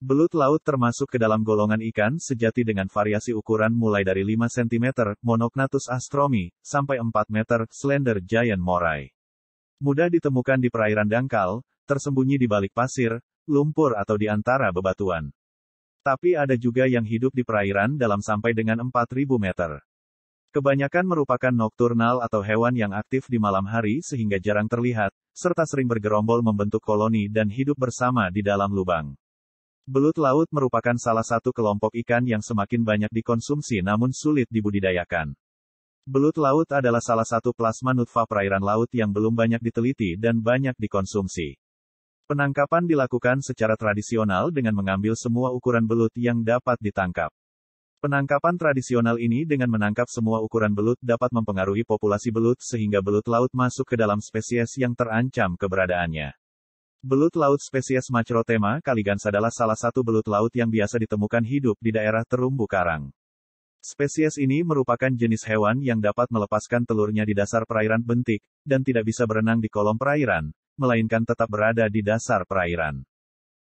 Belut laut termasuk ke dalam golongan ikan sejati dengan variasi ukuran mulai dari 5 cm, Monognathus astromi, sampai 4 meter, Slender Giant Moray. Mudah ditemukan di perairan dangkal, tersembunyi di balik pasir, lumpur atau di antara bebatuan. Tapi ada juga yang hidup di perairan dalam sampai dengan 4.000 meter. Kebanyakan merupakan nokturnal atau hewan yang aktif di malam hari sehingga jarang terlihat, serta sering bergerombol membentuk koloni dan hidup bersama di dalam lubang. Belut laut merupakan salah satu kelompok ikan yang semakin banyak dikonsumsi namun sulit dibudidayakan. Belut laut adalah salah satu plasma nutfah perairan laut yang belum banyak diteliti dan banyak dikonsumsi. Penangkapan dilakukan secara tradisional dengan mengambil semua ukuran belut yang dapat ditangkap. Penangkapan tradisional ini dengan menangkap semua ukuran belut dapat mempengaruhi populasi belut sehingga belut laut masuk ke dalam spesies yang terancam keberadaannya. Belut laut spesies Macrotema caligans adalah salah satu belut laut yang biasa ditemukan hidup di daerah terumbu karang. Spesies ini merupakan jenis hewan yang dapat melepaskan telurnya di dasar perairan bentik, dan tidak bisa berenang di kolom perairan, melainkan tetap berada di dasar perairan.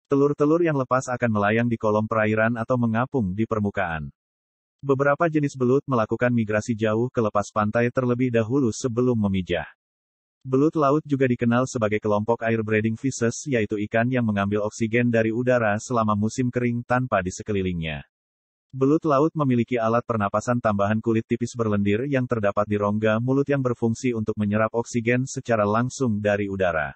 Telur-telur yang lepas akan melayang di kolom perairan atau mengapung di permukaan. Beberapa jenis belut melakukan migrasi jauh ke lepas pantai terlebih dahulu sebelum memijah. Belut laut juga dikenal sebagai kelompok air-breathing fishes, yaitu ikan yang mengambil oksigen dari udara selama musim kering tanpa di sekelilingnya. Belut laut memiliki alat pernapasan tambahan kulit tipis berlendir yang terdapat di rongga mulut yang berfungsi untuk menyerap oksigen secara langsung dari udara.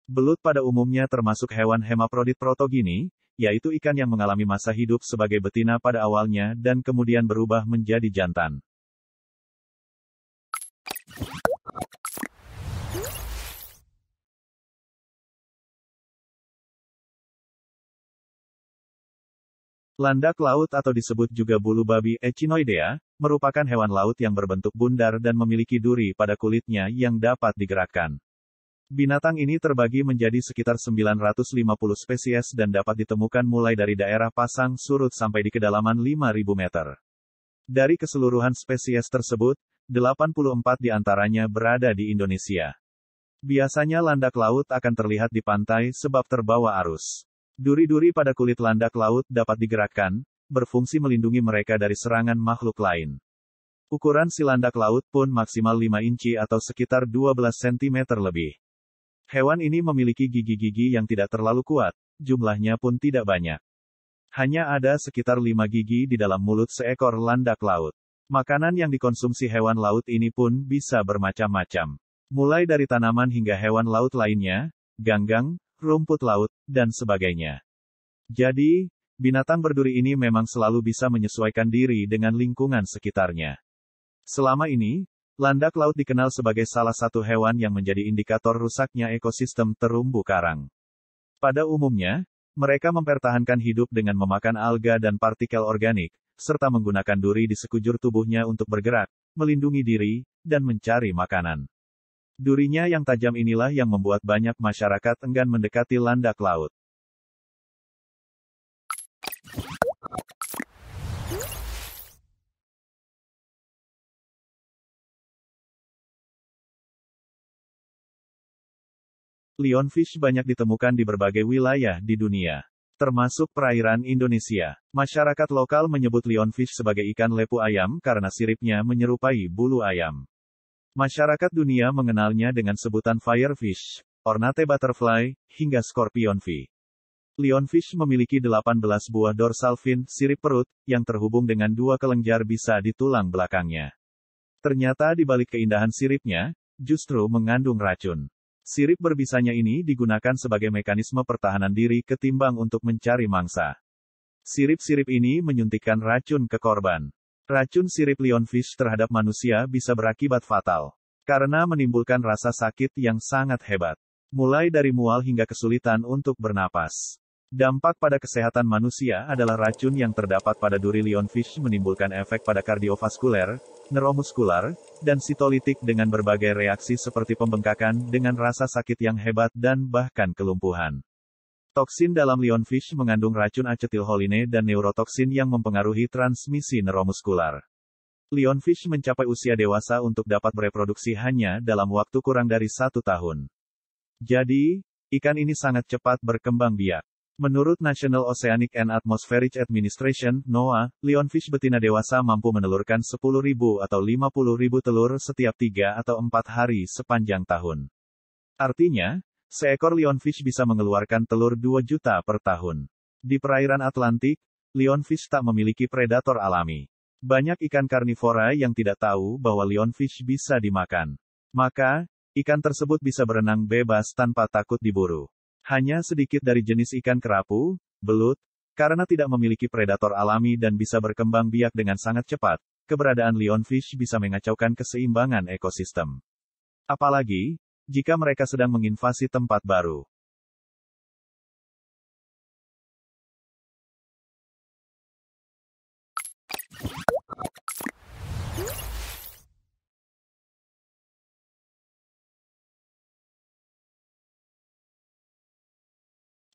Belut pada umumnya termasuk hewan hemaprodit protogini, yaitu ikan yang mengalami masa hidup sebagai betina pada awalnya dan kemudian berubah menjadi jantan. Landak laut atau disebut juga bulu babi, Echinoidea, merupakan hewan laut yang berbentuk bundar dan memiliki duri pada kulitnya yang dapat digerakkan. Binatang ini terbagi menjadi sekitar 950 spesies dan dapat ditemukan mulai dari daerah pasang surut sampai di kedalaman 5.000 meter. Dari keseluruhan spesies tersebut, 84 diantaranya berada di Indonesia. Biasanya landak laut akan terlihat di pantai sebab terbawa arus. Duri-duri pada kulit landak laut dapat digerakkan, berfungsi melindungi mereka dari serangan makhluk lain. Ukuran si landak laut pun maksimal 5 inci atau sekitar 12 cm lebih. Hewan ini memiliki gigi-gigi yang tidak terlalu kuat, jumlahnya pun tidak banyak. Hanya ada sekitar 5 gigi di dalam mulut seekor landak laut. Makanan yang dikonsumsi hewan laut ini pun bisa bermacam-macam. Mulai dari tanaman hingga hewan laut lainnya, ganggang, rumput laut, dan sebagainya. Jadi, binatang berduri ini memang selalu bisa menyesuaikan diri dengan lingkungan sekitarnya. Selama ini, landak laut dikenal sebagai salah satu hewan yang menjadi indikator rusaknya ekosistem terumbu karang. Pada umumnya, mereka mempertahankan hidup dengan memakan alga dan partikel organik, serta menggunakan duri di sekujur tubuhnya untuk bergerak, melindungi diri, dan mencari makanan. Durinya yang tajam inilah yang membuat banyak masyarakat enggan mendekati landak laut. Lionfish banyak ditemukan di berbagai wilayah di dunia, termasuk perairan Indonesia. Masyarakat lokal menyebut lionfish sebagai ikan lepu ayam karena siripnya menyerupai bulu ayam. Masyarakat dunia mengenalnya dengan sebutan firefish, ornate butterfly, hingga scorpionfish. Lionfish memiliki 18 buah dorsal fin, sirip perut, yang terhubung dengan 2 kelenjar bisa di tulang belakangnya. Ternyata di balik keindahan siripnya, justru mengandung racun. Sirip berbisanya ini digunakan sebagai mekanisme pertahanan diri ketimbang untuk mencari mangsa. Sirip-sirip ini menyuntikkan racun ke korban. Racun sirip lionfish terhadap manusia bisa berakibat fatal, karena menimbulkan rasa sakit yang sangat hebat, mulai dari mual hingga kesulitan untuk bernapas. Dampak pada kesehatan manusia adalah racun yang terdapat pada duri lionfish menimbulkan efek pada kardiovaskuler, neuromuskular, dan sitolitik dengan berbagai reaksi seperti pembengkakan dengan rasa sakit yang hebat dan bahkan kelumpuhan. Toksin dalam lionfish mengandung racun asetilholine dan neurotoksin yang mempengaruhi transmisi neuromuskular. Lionfish mencapai usia dewasa untuk dapat bereproduksi hanya dalam waktu kurang dari 1 tahun. Jadi, ikan ini sangat cepat berkembang biak. Menurut National Oceanic and Atmospheric Administration, NOAA, lionfish betina dewasa mampu menelurkan 10.000 atau 50.000 telur setiap 3 atau 4 hari sepanjang tahun. Artinya, seekor lionfish bisa mengeluarkan telur 2 juta per tahun. Di perairan Atlantik, lionfish tak memiliki predator alami. Banyak ikan karnivora yang tidak tahu bahwa lionfish bisa dimakan. Maka, ikan tersebut bisa berenang bebas tanpa takut diburu. Hanya sedikit dari jenis ikan kerapu, belut, karena tidak memiliki predator alami dan bisa berkembang biak dengan sangat cepat, keberadaan lionfish bisa mengacaukan keseimbangan ekosistem. Apalagi, jika mereka sedang menginvasi tempat baru.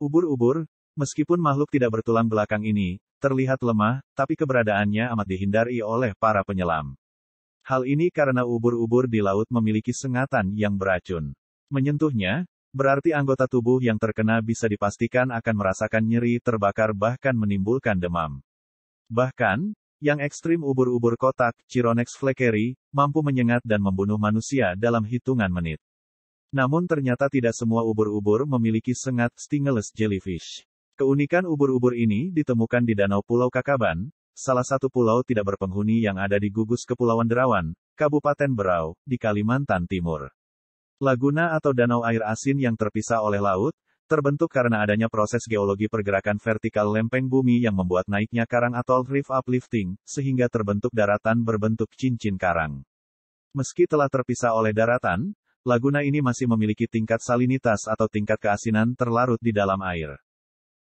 Ubur-ubur, meskipun makhluk tidak bertulang belakang ini, terlihat lemah, tapi keberadaannya amat dihindari oleh para penyelam. Hal ini karena ubur-ubur di laut memiliki sengatan yang beracun. Menyentuhnya, berarti anggota tubuh yang terkena bisa dipastikan akan merasakan nyeri, terbakar bahkan menimbulkan demam. Bahkan, yang ekstrim ubur-ubur kotak, Chironex fleckeri, mampu menyengat dan membunuh manusia dalam hitungan menit. Namun ternyata tidak semua ubur-ubur memiliki sengat stingless jellyfish. Keunikan ubur-ubur ini ditemukan di Danau Pulau Kakaban, salah satu pulau tidak berpenghuni yang ada di gugus Kepulauan Derawan, Kabupaten Berau, di Kalimantan Timur. Laguna atau danau air asin yang terpisah oleh laut, terbentuk karena adanya proses geologi pergerakan vertikal lempeng bumi yang membuat naiknya karang atol reef uplifting, sehingga terbentuk daratan berbentuk cincin karang. Meski telah terpisah oleh daratan, laguna ini masih memiliki tingkat salinitas atau tingkat keasinan terlarut di dalam air.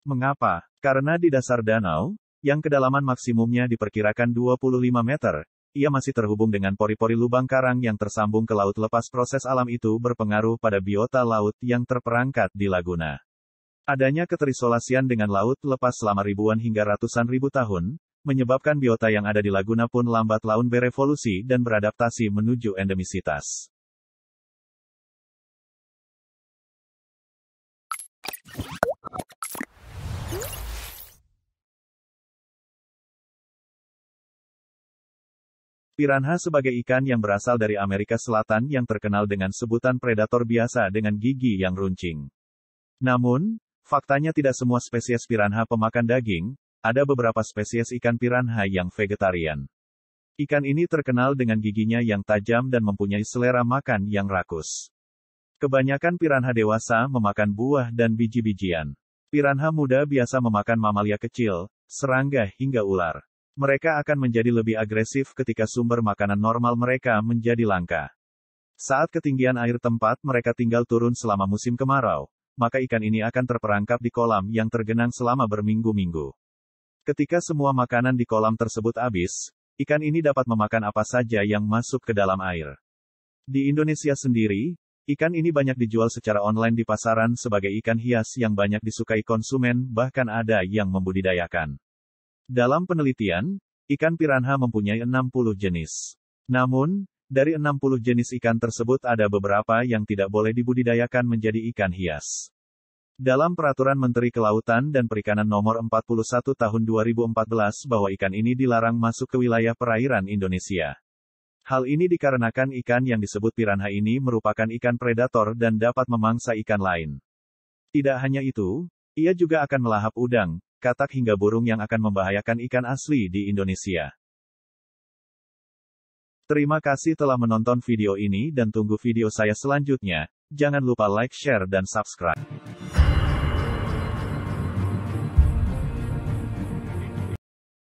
Mengapa? Karena di dasar danau, yang kedalaman maksimumnya diperkirakan 25 meter, ia masih terhubung dengan pori-pori lubang karang yang tersambung ke laut. Lepas proses alam itu berpengaruh pada biota laut yang terperangkat di laguna. Adanya keterisolasian dengan laut lepas selama ribuan hingga ratusan ribu tahun, menyebabkan biota yang ada di laguna pun lambat laun berevolusi dan beradaptasi menuju endemisitas. Piranha sebagai ikan yang berasal dari Amerika Selatan yang terkenal dengan sebutan predator biasa dengan gigi yang runcing. Namun, faktanya tidak semua spesies piranha pemakan daging, ada beberapa spesies ikan piranha yang vegetarian. Ikan ini terkenal dengan giginya yang tajam dan mempunyai selera makan yang rakus. Kebanyakan piranha dewasa memakan buah dan biji-bijian. Piranha muda biasa memakan mamalia kecil, serangga hingga ular. Mereka akan menjadi lebih agresif ketika sumber makanan normal mereka menjadi langka. Saat ketinggian air tempat mereka tinggal turun selama musim kemarau, maka ikan ini akan terperangkap di kolam yang tergenang selama berminggu-minggu. Ketika semua makanan di kolam tersebut habis, ikan ini dapat memakan apa saja yang masuk ke dalam air. Di Indonesia sendiri, ikan ini banyak dijual secara online di pasaran sebagai ikan hias yang banyak disukai konsumen, bahkan ada yang membudidayakan. Dalam penelitian, ikan piranha mempunyai 60 jenis. Namun, dari 60 jenis ikan tersebut ada beberapa yang tidak boleh dibudidayakan menjadi ikan hias. Dalam Peraturan Menteri Kelautan dan Perikanan Nomor 41 Tahun 2014 bahwa ikan ini dilarang masuk ke wilayah perairan Indonesia. Hal ini dikarenakan ikan yang disebut piranha ini merupakan ikan predator dan dapat memangsa ikan lain. Tidak hanya itu, ia juga akan melahap udang, katak hingga burung yang akan membahayakan ikan asli di Indonesia. Terima kasih telah menonton video ini dan tunggu video saya selanjutnya. Jangan lupa like, share, dan subscribe.